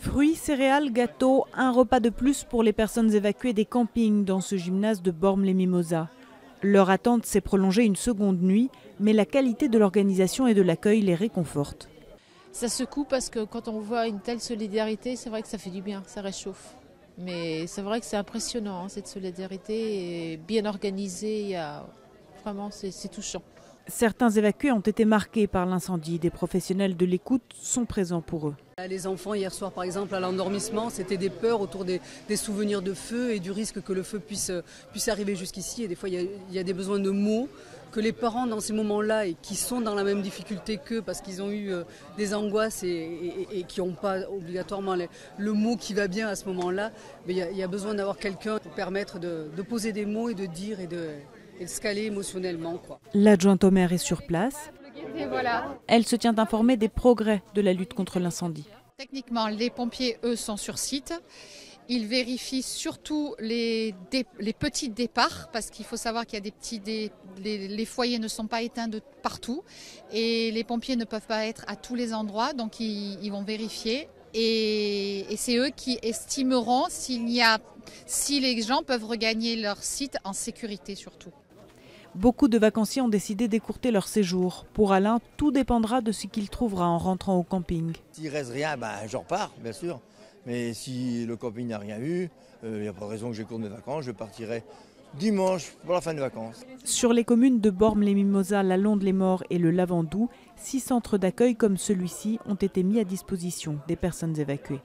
Fruits, céréales, gâteaux, un repas de plus pour les personnes évacuées des campings dans ce gymnase de Bormes-les-Mimosas. Leur attente s'est prolongée une seconde nuit, mais la qualité de l'organisation et de l'accueil les réconforte. Ça secoue parce que quand on voit une telle solidarité, c'est vrai que ça fait du bien, ça réchauffe. Mais c'est vrai que c'est impressionnant, cette solidarité est bien organisée, vraiment c'est touchant. Certains évacués ont été marqués par l'incendie. Des professionnels de l'écoute sont présents pour eux. Les enfants hier soir par exemple à l'endormissement, c'était des peurs autour des souvenirs de feu et du risque que le feu puisse arriver jusqu'ici. Et des fois il y a des besoins de mots que les parents dans ces moments-là et qui sont dans la même difficulté qu'eux parce qu'ils ont eu des angoisses et qui n'ont pas obligatoirement le mot qui va bien à ce moment-là. Mais il y a besoin d'avoir quelqu'un pour permettre de poser des mots et de dire et de se caler émotionnellement, quoi. L'adjointe au maire est sur place. Elle se tient informée des progrès de la lutte contre l'incendie. Techniquement, les pompiers, eux, sont sur site. Ils vérifient surtout les petits départs, parce qu'il faut savoir qu'il y a les foyers ne sont pas éteints de partout et les pompiers ne peuvent pas être à tous les endroits, donc ils vont vérifier. Et c'est eux qui estimeront si les gens peuvent regagner leur site en sécurité surtout. Beaucoup de vacanciers ont décidé d'écourter leur séjour. Pour Alain, tout dépendra de ce qu'il trouvera en rentrant au camping. S'il reste rien, je repars, bien sûr. Mais si le camping n'a rien eu, il n'y a pas de raison que j'écourte mes vacances. Je partirai dimanche pour la fin des vacances. Sur les communes de Bormes-les-Mimosas, la Londe-les-Maures et le Lavandou, 6 centres d'accueil comme celui-ci ont été mis à disposition des personnes évacuées.